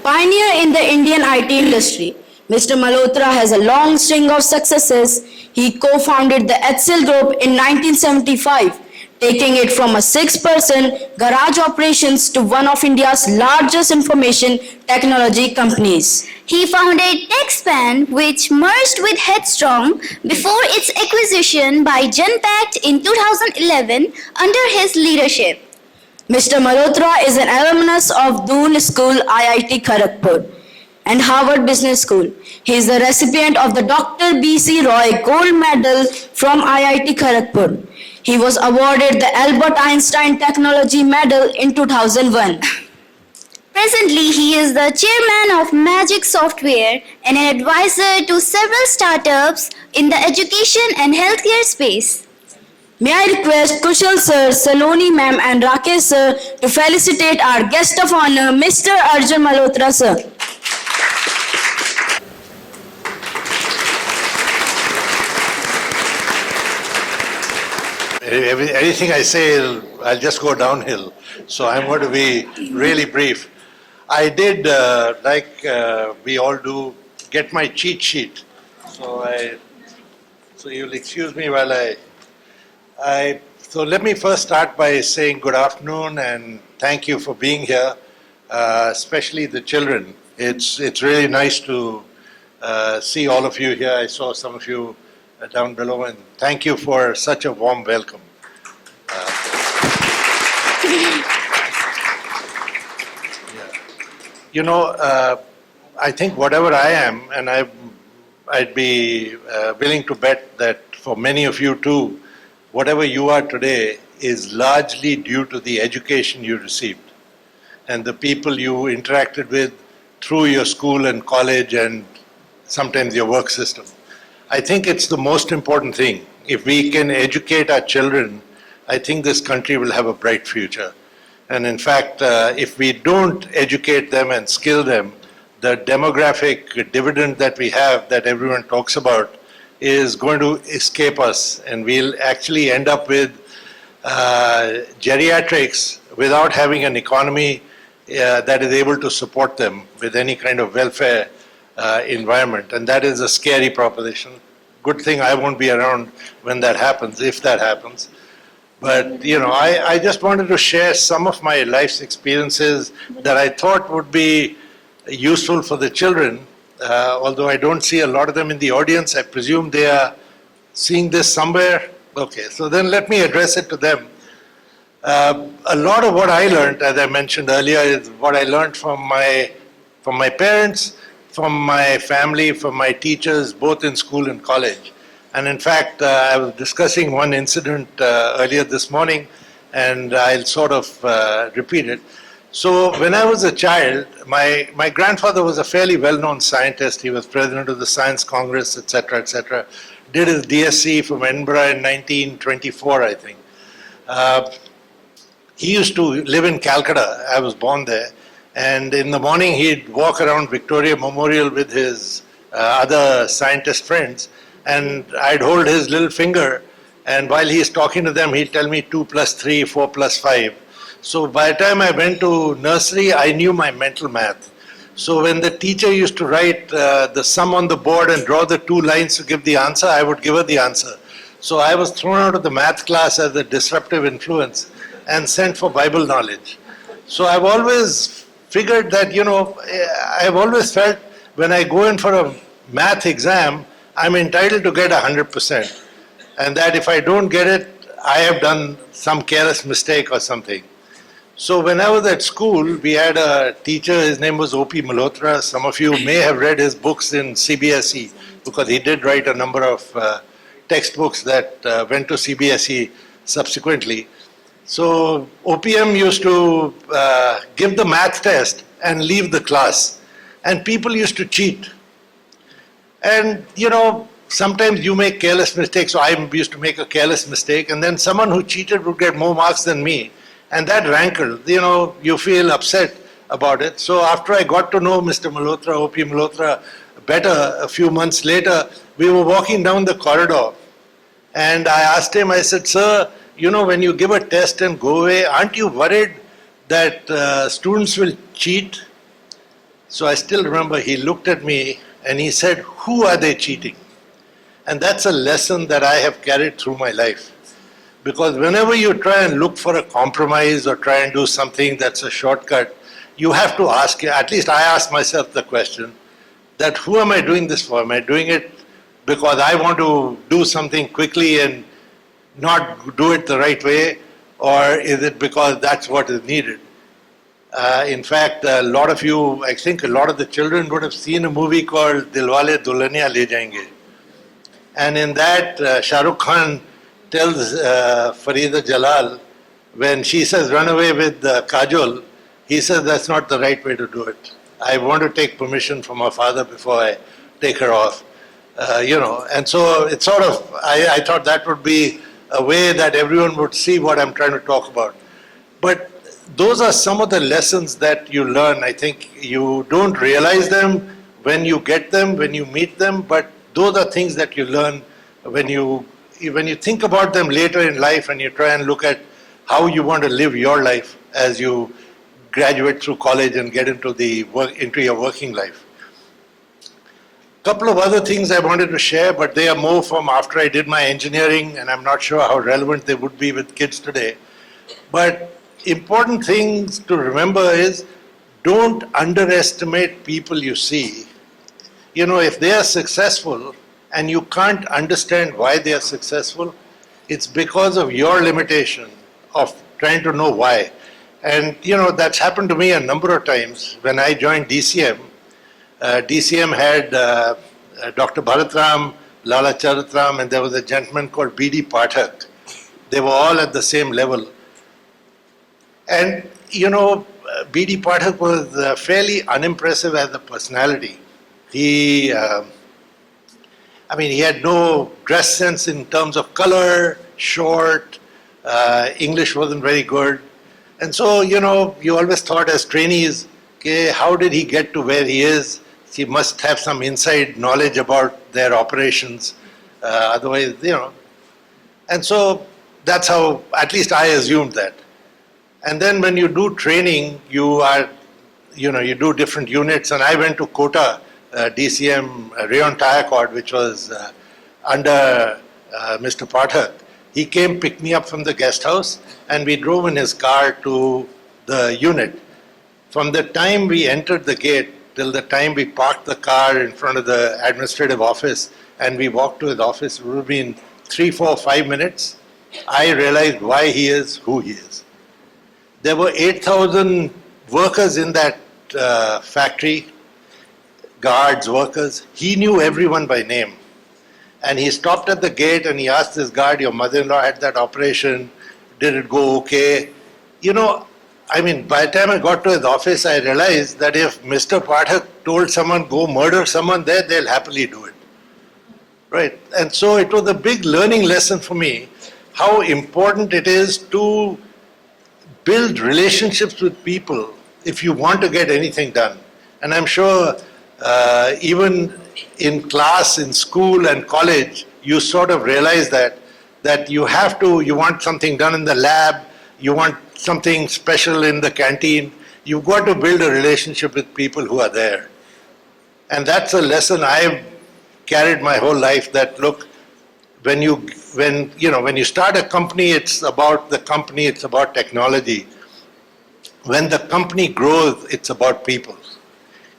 pioneer in the Indian IT industry, Mr. Malhotra has a long string of successes. He co-founded the HCL Group in 1975, taking it from a 6-person garage operations to one of India's largest information technology companies. He founded TechSpan, which merged with Headstrong before its acquisition by Genpact in 2011 under his leadership. Mr. Malhotra is an alumnus of Dhunela School, IIT Kharagpur, and Harvard Business School. He is the recipient of the Dr. B.C. Roy Gold Medal from IIT Kharagpur. He was awarded the Albert Einstein Technology Medal in 2001. Presently, he is the chairman of Magic Software and an advisor to several startups in the education and healthcare space. May I request Kushal sir, Saloni ma'am and Rakesh sir to felicitate our guest of honor, Mr. Arjun Malhotra sir. Anything I say, I'll just go downhill. So I'm going to be really brief. I did, like we all do, get my cheat sheet. So you'll excuse me while so let me first start by saying good afternoon and thank you for being here, especially the children. It's really nice to see all of you here. I saw some of you down below, and thank you for such a warm welcome. You know, I think whatever I am, and I'd be willing to bet that for many of you too, whatever you are today is largely due to the education you received and the people you interacted with through your school and college and sometimes your work system. I think it's the most important thing. If we can educate our children, I think this country will have a bright future. And in fact, if we don't educate them and skill them, the demographic dividend that we have, that everyone talks about, is going to escape us. And we'll actually end up with geriatrics without having an economy that is able to support them with any kind of welfare environment. And that is a scary proposition. Good thing I won't be around when that happens, if that happens. But, you know, I just wanted to share some of my life's experiences that I thought would be useful for the children. Although I don't see a lot of them in the audience, I presume they are seeing this somewhere. Okay, so then let me address it to them. A lot of what I learned, as I mentioned earlier, is what I learned from my parents, from my family, from my teachers, both in school and college. And in fact, I was discussing one incident earlier this morning, and I'll sort of repeat it. So when I was a child, my grandfather was a fairly well-known scientist. He was president of the Science Congress, etc., etc. Did his DSc from Edinburgh in 1924, I think. He used to live in Calcutta. I was born there. And in the morning, he'd walk around Victoria Memorial with his other scientist friends, and I'd hold his little finger, and while he's talking to them, he'd tell me 2 plus 3, 4 plus 5. So by the time I went to nursery, I knew my mental math. So when the teacher used to write the sum on the board and draw the 2 lines to give the answer, I would give her the answer. So I was thrown out of the math class as a disruptive influence and sent for Bible knowledge. So I've always figured that, you know, I've always felt when I go in for a math exam, I'm entitled to get 100%. And that if I don't get it, I have done some careless mistake or something. So when I was at school, we had a teacher, his name was O.P. Malhotra. Some of you may have read his books in CBSE, because he did write a number of textbooks that went to CBSE subsequently. So OPM used to give the math test and leave the class. And people used to cheat. And, you know, sometimes you make careless mistakes. So I used to make a careless mistake, and then someone who cheated would get more marks than me. And that rankled. You know, you feel upset about it. So after I got to know Mr. Malhotra, O.P. Malhotra, better a few months later, we were walking down the corridor. And I asked him, I said, sir, you know, when you give a test and go away, aren't you worried that students will cheat? So I still remember he looked at me and he said, "Who are they cheating?" And that's a lesson that I have carried through my life. Because whenever you try and look for a compromise or try and do something that's a shortcut, you have to ask, at least I ask myself the question, that who am I doing this for? Am I doing it because I want to do something quickly and not do it the right way? Or is it because that's what is needed? In fact, a lot of you, I think a lot of the children would have seen a movie called Dilwale Dulhaniya Le Jayenge. And in that, Shah Rukh Khan tells Farida Jalal, when she says, "Run away with Kajol," he says, "That's not the right way to do it. I want to take permission from her father before I take her off." And so it's sort of, I thought that would be a way that everyone would see what I'm trying to talk about. But those are some of the lessons that you learn. I think you don't realize them when you get them, when you meet them, but those are things that you learn when you think about them later in life and you try and look at how you want to live your life as you graduate through college and get into your working life. Couple of other things I wanted to share, but they are more from after I did my engineering, and I'm not sure how relevant they would be with kids today. But important things to remember is, don't underestimate people you see. If they are successful and you can't understand why they are successful, it's because of your limitation of trying to know why. And that's happened to me a number of times. When I joined DCM, DCM had Dr. Bharatram, Lala Charatram, and there was a gentleman called B.D. Pathak. They were all at the same level. And, B.D. Pathak was fairly unimpressive as a personality. He had no dress sense in terms of color, short, English wasn't very good. And so, you always thought as trainees, okay, how did he get to where he is? He must have some inside knowledge about their operations. Otherwise, And so that's how, at least I assumed that. And then when you do training, you do different units. And I went to Kota, DCM Rayon Tire Cord, which was under Mr. Pathak. He came, picked me up from the guest house, and we drove in his car to the unit. From the time we entered the gate till the time we parked the car in front of the administrative office and we walked to his office, it would have been 3, 4, 5 minutes. I realized why he is who he is. There were 8,000 workers in that factory, guards, workers. He knew everyone by name. And he stopped at the gate and he asked this guard, "Your mother-in-law had that operation, did it go okay?" By the time I got to his office, I realized that if Mr. Pathak told someone, "Go murder someone there," they'll happily do it. Right? And so it was a big learning lesson for me, how important it is to build relationships with people if you want to get anything done. And I'm sure even in class, in school and college, you sort of realize that you want something done in the lab, you want something special in the canteen, you've got to build a relationship with people who are there. And that's a lesson I've carried my whole life, that look, when you start a company, it's about the company, it's about technology. When the company grows, it's about people.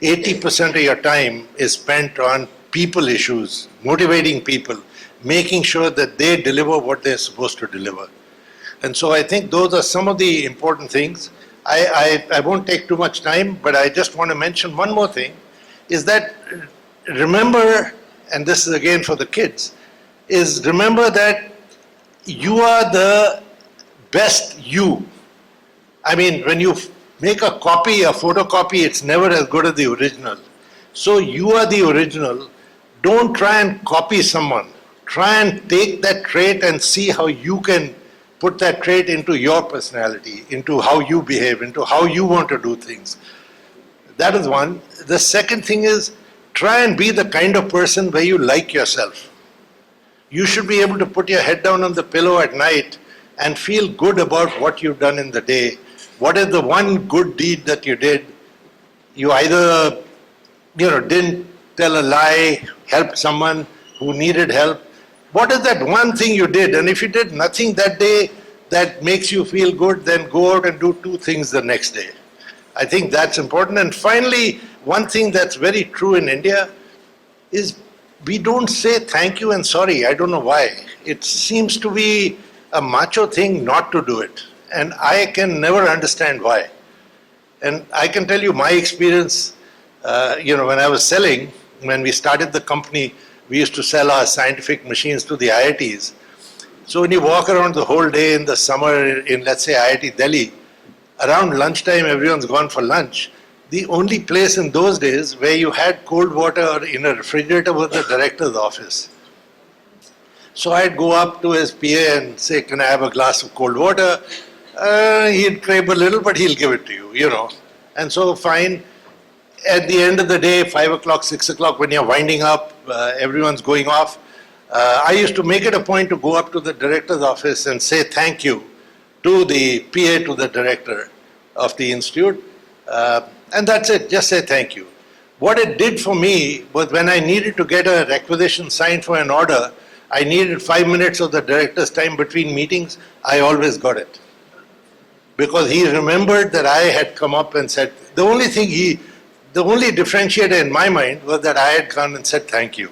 80% of your time is spent on people issues, motivating people, making sure that they deliver what they're supposed to deliver. And so I think those are some of the important things. I won't take too much time, but I just want to mention one more thing, is that remember, and this is again for the kids, is remember that you are the best you. When you make a copy, a photocopy, it's never as good as the original. So you are the original. Don't try and copy someone. Try and take that trait and see how you can put that trait into your personality, into how you behave, into how you want to do things. That is one. The second thing is, try and be the kind of person where you like yourself. You should be able to put your head down on the pillow at night and feel good about what you've done in the day. What is the one good deed that you did? You either didn't tell a lie, helped someone who needed help. What is that one thing you did? And if you did nothing that day that makes you feel good, then go out and do two things the next day. I think that's important. And finally, one thing that's very true in India is we don't say thank you and sorry. I don't know why. It seems to be a macho thing not to do it. And I can never understand why. And I can tell you my experience, when I was selling, when we started the company, we used to sell our scientific machines to the IITs. So when you walk around the whole day in the summer in, let's say, IIT Delhi, around lunchtime, everyone's gone for lunch. The only place in those days where you had cold water in a refrigerator was the director's office. So I'd go up to his PA and say, can I have a glass of cold water? He'd crave a little, but he'll give it to you, And so fine. At the end of the day, 5 o'clock, 6 o'clock, when you're winding up, everyone's going off. I used to make it a point to go up to the director's office and say thank you to the PA to the director of the institute. And that's it, just say thank you. What it did for me was when I needed to get a requisition signed for an order, I needed 5 minutes of the director's time between meetings, I always got it. Because he remembered that I had come up and said, the only differentiator in my mind was that I had gone and said thank you.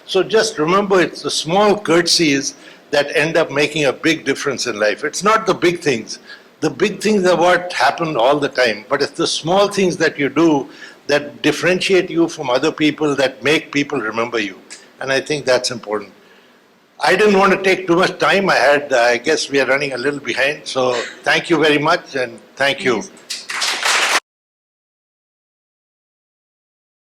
So just remember, it's the small courtesies that end up making a big difference in life. It's not the big things. The big things are what happen all the time. But it's the small things that you do that differentiate you from other people, that make people remember you. And I think that's important. I didn't want to take too much time. I guess we are running a little behind. So thank you very much, and thank you.